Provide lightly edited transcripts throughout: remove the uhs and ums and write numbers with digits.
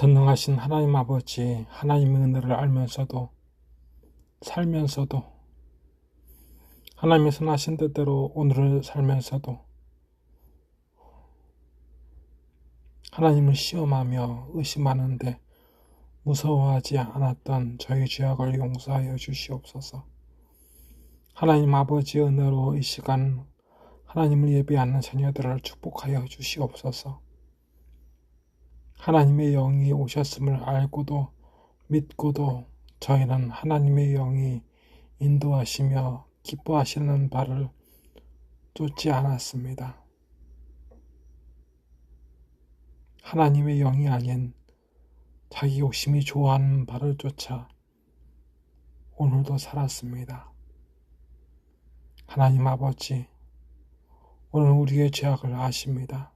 전능하신 하나님 아버지, 하나님의 은혜를 알면서도 살면서도 하나님의 선하신 뜻대로 오늘을 살면서도 하나님을 시험하며 의심하는데 무서워하지 않았던 저희 죄악을 용서하여 주시옵소서. 하나님 아버지의 은혜로 이 시간 하나님을 예배하는 자녀들을 축복하여 주시옵소서. 하나님의 영이 오셨음을 알고도 믿고도 저희는 하나님의 영이 인도하시며 기뻐하시는 바를 쫓지 않았습니다. 하나님의 영이 아닌 자기 욕심이 좋아하는 바를 쫓아 오늘도 살았습니다. 하나님 아버지, 오늘 우리의 죄악을 아십니다.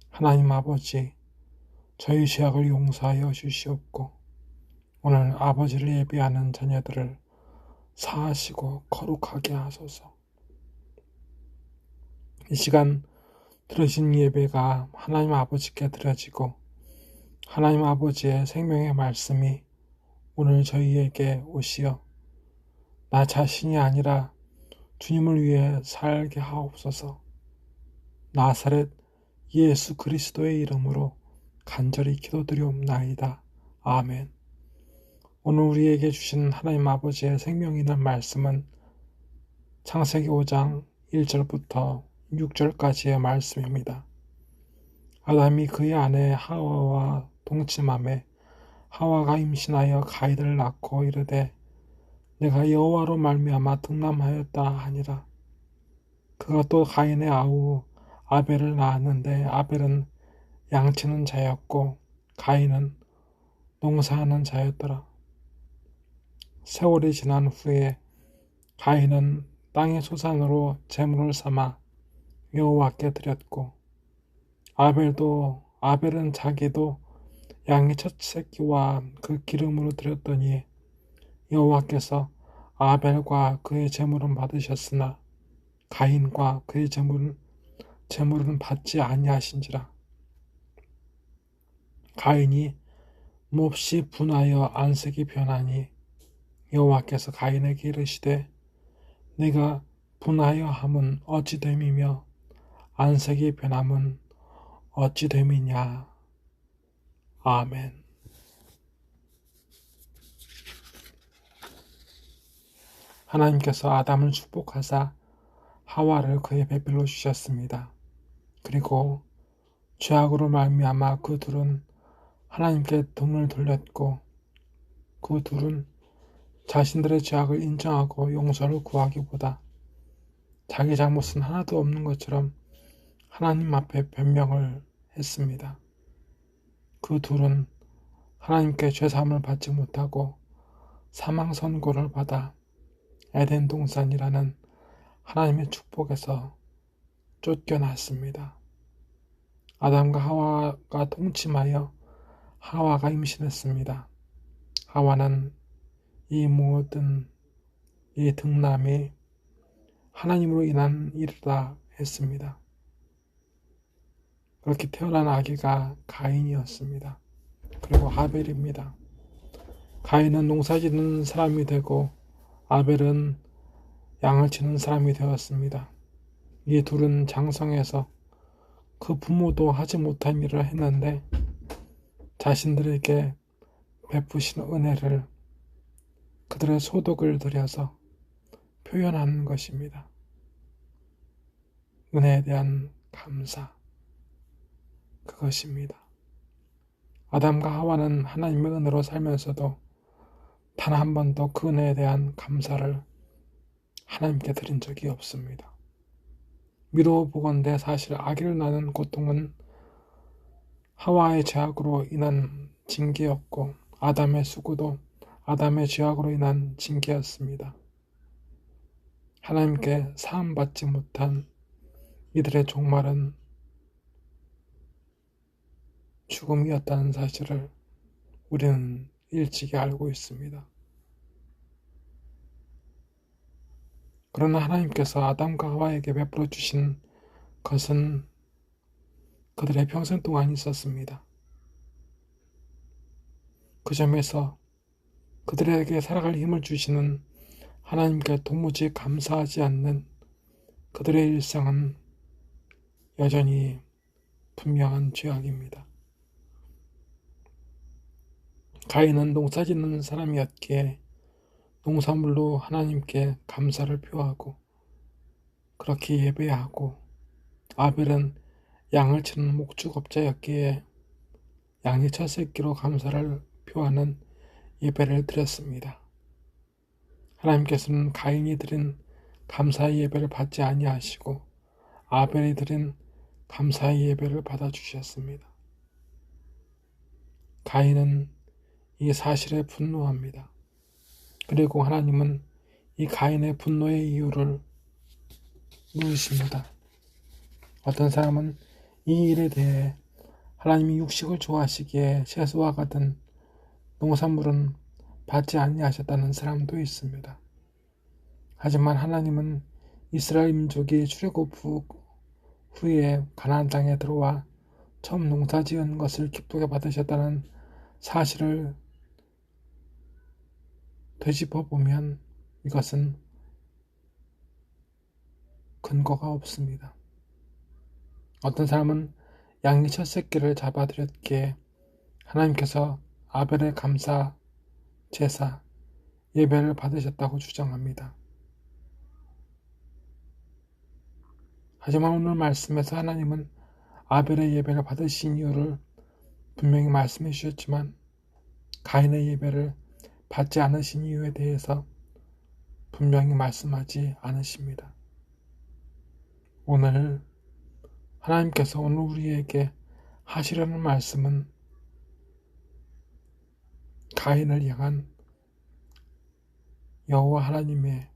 하나님 아버지, 저희 죄악을 용서하여 주시옵고 오늘 아버지를 예배하는 자녀들을 사하시고 거룩하게 하소서. 이 시간 들으신 예배가 하나님 아버지께 드려지고 하나님 아버지의 생명의 말씀이 오늘 저희에게 오시어 나 자신이 아니라 주님을 위해 살게 하옵소서. 나사렛 예수 그리스도의 이름으로 간절히 기도드리옵나이다. 아멘. 오늘 우리에게 주신 하나님 아버지의 생명 있는 말씀은 창세기 5장 1절부터 6절까지의 말씀입니다. 아담이 그의 아내 하와와 동침하매 하와가 임신하여 가인을 낳고 이르되 내가 여호와로 말미암아 등남하였다 하니라. 그가 또 가인의 아우 아벨을 낳았는데 아벨은 양치는 자였고 가인은 농사하는 자였더라. 세월이 지난 후에 가인은 땅의 소산으로 제물을 삼아 여호와께 드렸고 아벨은 자기도 양의 첫 새끼와 그 기름으로 드렸더니 여호와께서 아벨과 그의 제물은 받으셨으나 가인과 그의 제물은 받지 아니하신지라. 가인이 몹시 분하여 안색이 변하니 여호와께서 가인에게 이르시되 네가 분하여 함은 어찌 됨이며 안색이 변함은 어찌 됨이냐. 아멘. 하나님께서 아담을 축복하사 하와를 그의 배필로 주셨습니다. 그리고 죄악으로 말미암아 그 둘은 하나님께 등을 돌렸고 그 둘은 자신들의 죄악을 인정하고 용서를 구하기보다 자기 잘못은 하나도 없는 것처럼 하나님 앞에 변명을 했습니다. 그 둘은 하나님께 죄사함을 받지 못하고 사망 선고를 받아 에덴 동산이라는 하나님의 축복에서 쫓겨났습니다. 아담과 하와가 동침하여 하와가 임신했습니다. 하와는 이 모든 이 등남이 하나님으로 인한 일이라 했습니다. 그렇게 태어난 아기가 가인이었습니다. 그리고 아벨입니다. 가인은 농사짓는 사람이 되고 아벨은 양을 치는 사람이 되었습니다. 이 둘은 장성해서 그 부모도 하지 못한 일을 했는데 자신들에게 베푸신 은혜를 그들의 소득을 들여서 표현하는 것입니다. 은혜에 대한 감사, 그것입니다. 아담과 하와는 하나님의 은혜로 살면서도 단 한 번도 그 은혜에 대한 감사를 하나님께 드린 적이 없습니다. 미루어 보건대 사실 아기를 낳는 고통은 하와의 죄악으로 인한 징계였고 아담의 수고도 아담의 죄악으로 인한 징계였습니다. 하나님께 사함받지 못한 이들의 종말은 죽음이었다는 사실을 우리는 일찍이 알고 있습니다. 그러나 하나님께서 아담과 하와에게 베풀어 주신 것은 그들의 평생 동안 있었습니다. 그 점에서 그들에게 살아갈 힘을 주시는 하나님께 도무지 감사하지 않는 그들의 일상은 여전히 분명한 죄악입니다. 가인은 농사짓는 사람이었기에 농산물로 하나님께 감사를 표하고 그렇게 예배하고, 아벨은 양을 치는 목축업자였기에 양의 첫 새끼로 감사를 표하는 예배를 드렸습니다. 하나님께서는 가인이 드린 감사의 예배를 받지 아니하시고 아벨이 드린 감사의 예배를 받아주셨습니다. 가인은 이 사실에 분노합니다. 그리고 하나님은 이 가인의 분노의 이유를 물으십니다. 어떤 사람은 이 일에 대해 하나님이 육식을 좋아하시기에 채소와 같은 농산물은 받지 아니하셨다는 사람도 있습니다. 하지만 하나님은 이스라엘 민족이 출애굽 후에 가나안 땅에 들어와 처음 농사지은 것을 기쁘게 받으셨다는 사실을 되짚어 보면 이것은 근거가 없습니다. 어떤 사람은 양의 첫 새끼를 잡아드렸기에 하나님께서 아벨의 감사 제사 예배를 받으셨다고 주장합니다. 하지만 오늘 말씀에서 하나님은 아벨의 예배를 받으신 이유를 분명히 말씀해 주셨지만 가인의 예배를 받지 않으신 이유에 대해서 분명히 말씀하지 않으십니다. 오늘 하나님께서 오늘 우리에게 하시려는 말씀은 가인을 향한 여호와 하나님의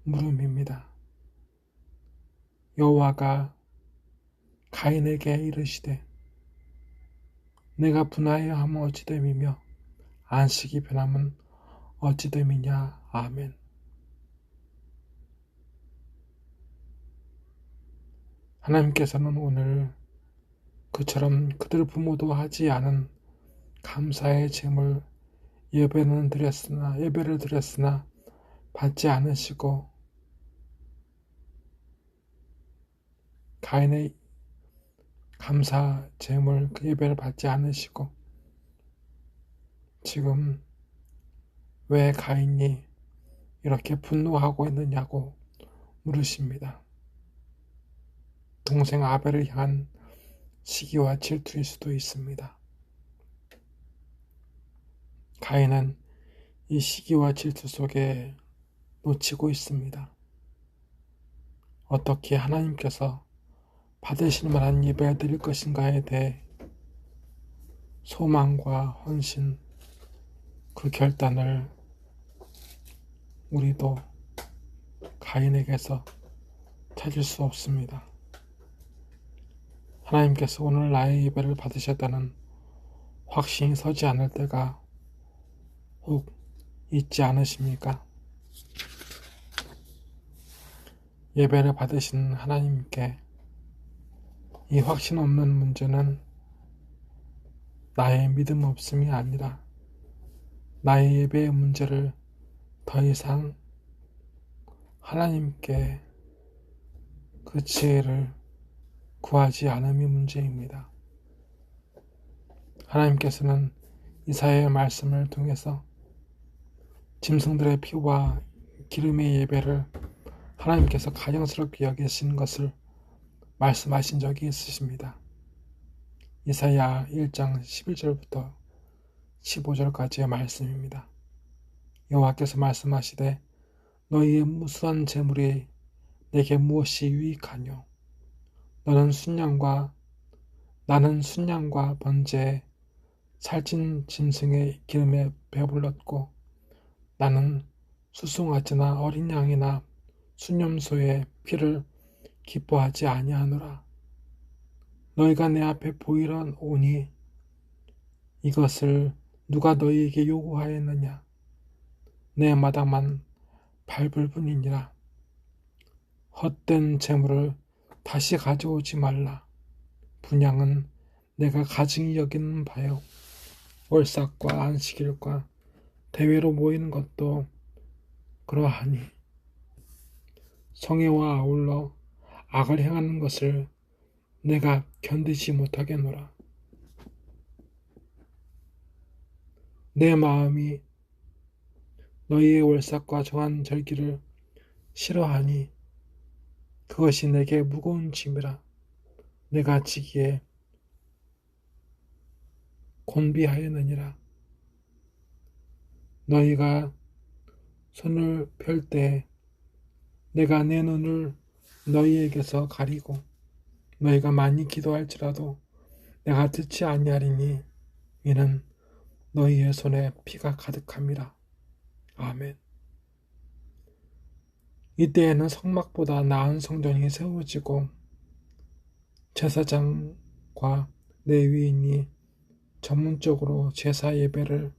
물음입니다. 여호와가 가인에게 이르시되 내가 분하여 하면 어찌됨이며 안식이 변함은 어찌됨이냐. 아멘. 하나님께서는 오늘 그처럼 그들 부모도 하지 않은 감사의 제물 예배를 드렸으나 받지 않으시고 가인의 감사 제물 그 예배를 받지 않으시고 지금 왜 가인이 이렇게 분노하고 있느냐고 물으십니다. 동생 아벨을 향한 시기와 질투일 수도 있습니다. 가인은 이 시기와 질투 속에 놓치고 있습니다. 어떻게 하나님께서 받으실 만한 예배를 드릴 것인가에 대해 소망과 헌신, 그 결단을 우리도 가인에게서 찾을 수 없습니다. 하나님께서 오늘 나의 예배를 받으셨다는 확신이 서지 않을 때가 혹 있지 않으십니까? 예배를 받으신 하나님께 이 확신 없는 문제는 나의 믿음 없음이 아니라 나의 예배의 문제를 더 이상 하나님께 그 지혜를 구하지 않음이 문제입니다. 하나님께서는 이사야의 말씀을 통해서 짐승들의 피와 기름의 예배를 하나님께서 가증스럽게 여기시는 것을 말씀하신 적이 있으십니다. 이사야 1장 11절부터 15절까지의 말씀입니다. 여호와께서 말씀하시되 너희의 무수한 재물이 내게 무엇이 유익하뇨? 나는 순양과 번제에 살찐 짐승의 기름에 배불렀고 나는 수송아지나 어린 양이나 수념소의 피를 기뻐하지 아니하노라. 너희가 내 앞에 보이러 오니 이것을 누가 너희에게 요구하였느냐? 내 마당만 밟을 뿐이니라. 헛된 재물을 다시 가져오지 말라. 분향은 내가 가증히 여기는 바요. 월삭과 안식일과 대회로 모이는 것도 그러하니 성회와 아울러 악을 행하는 것을 내가 견디지 못하겠노라. 내 마음이 너희의 월삭과 정한 절기를 싫어하니 그것이 내게 무거운 짐이라. 내가 지기에 곤비하였느니라. 너희가 손을 펼 때 내가 내 눈을 너희에게서 가리고 너희가 많이 기도할지라도 내가 듣지 아니하리니 이는 너희의 손에 피가 가득함이라. 아멘. 이때에는 성막보다 나은 성전이 세워지고 제사장과 레위인이 전문적으로 제사 예배를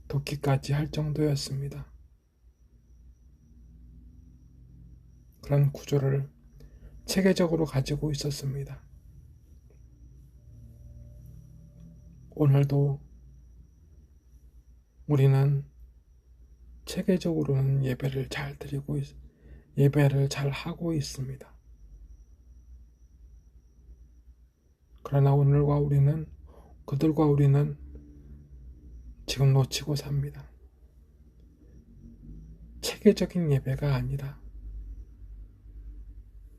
돕기까지 할 정도였습니다. 그런 구조를 체계적으로 가지고 있었습니다. 오늘도 우리는 체계적으로는 예배를 잘 하고 있습니다. 그러나 그들과 우리는 지금 놓치고 삽니다. 체계적인 예배가 아니라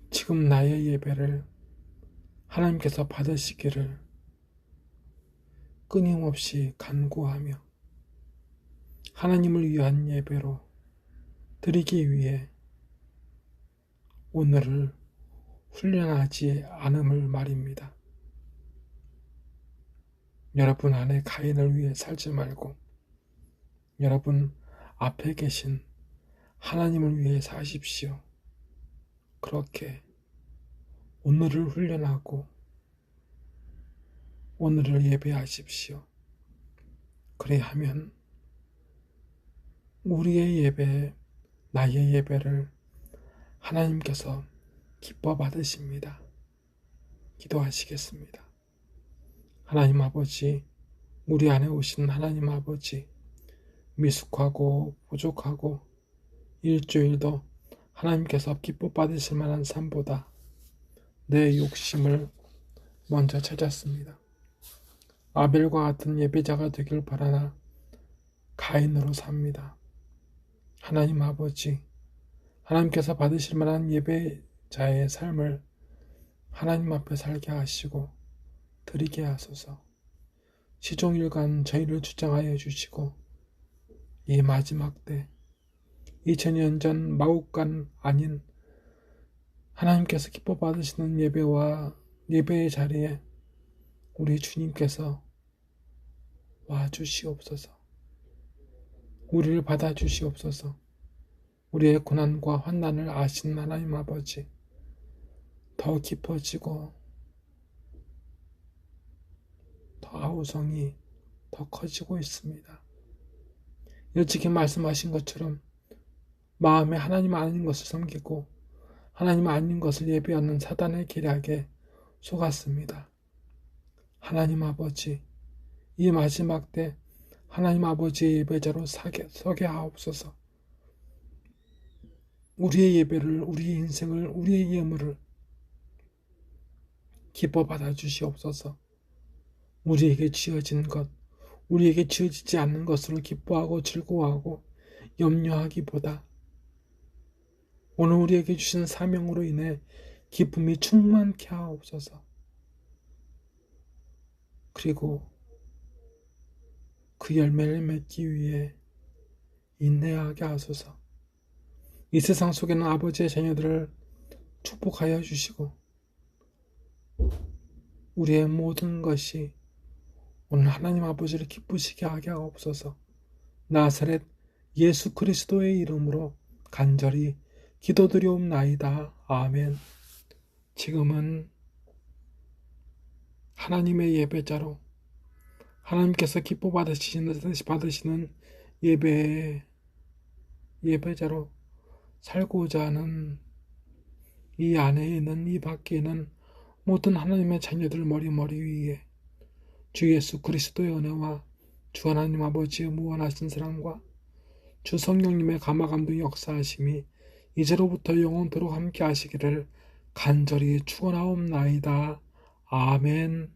지금 나의 예배를 하나님께서 받으시기를 끊임없이 간구하며 하나님을 위한 예배로 드리기 위해 오늘을 훈련하지 않음을 말입니다. 여러분 안에 가인을 위해 살지 말고 여러분 앞에 계신 하나님을 위해 사십시오. 그렇게 오늘을 훈련하고 오늘을 예배하십시오. 그래야하면 우리의 예배, 나의 예배를 하나님께서 기뻐 받으십니다. 기도하시겠습니다. 하나님 아버지, 우리 안에 오신 하나님 아버지, 미숙하고 부족하고 일주일도 하나님께서 기뻐 받으실 만한 삶보다 내 욕심을 먼저 찾았습니다. 아벨과 같은 예배자가 되길 바라나 가인으로 삽니다. 하나님 아버지, 하나님께서 받으실 만한 예배자의 삶을 하나님 앞에 살게 하시고 드리게 하소서. 시종일관 저희를 주장하여 주시고 이 마지막 때 2000년 전 마국간 아닌 하나님께서 기뻐 받으시는 예배의 자리에 우리 주님께서 와 주시옵소서. 우리를 받아 주시옵소서. 우리의 고난과 환난을 아시는 하나님 아버지, 더 깊어지고 더 아우성이 더 커지고 있습니다. 일찍이 말씀하신 것처럼 마음에 하나님 아닌 것을 섬기고 하나님 아닌 것을 예배하는 사단의 계략에 속았습니다. 하나님 아버지, 이 마지막 때 하나님 아버지의 예배자로 서게 하옵소서. 우리의 예배를, 우리의 인생을, 우리의 예물을 기뻐 받아 주시옵소서. 우리에게 지어진 것, 우리에게 지어지지 않는 것으로 기뻐하고 즐거워하고 염려하기보다 오늘 우리에게 주신 사명으로 인해 기쁨이 충만케 하옵소서. 그리고 그 열매를 맺기 위해 인내하게 하소서. 이 세상 속에는 아버지의 자녀들을 축복하여 주시고 우리의 모든 것이 오늘 하나님 아버지를 기쁘시게 하게 하옵소서. 나사렛 예수 그리스도의 이름으로 간절히 기도드리옵나이다. 아멘. 지금은 하나님의 예배자로 하나님께서 기뻐 받으시는 예배자로 살고자 하는 이 안에 있는 이 밖에 있는 모든 하나님의 자녀들 머리 위에 주 예수 그리스도의 은혜와 주 하나님 아버지의 무한하신 사랑과 주 성령님의 감화감동 역사하심이 이제로부터 영원토록 함께 하시기를 간절히 축원하옵나이다. 아멘.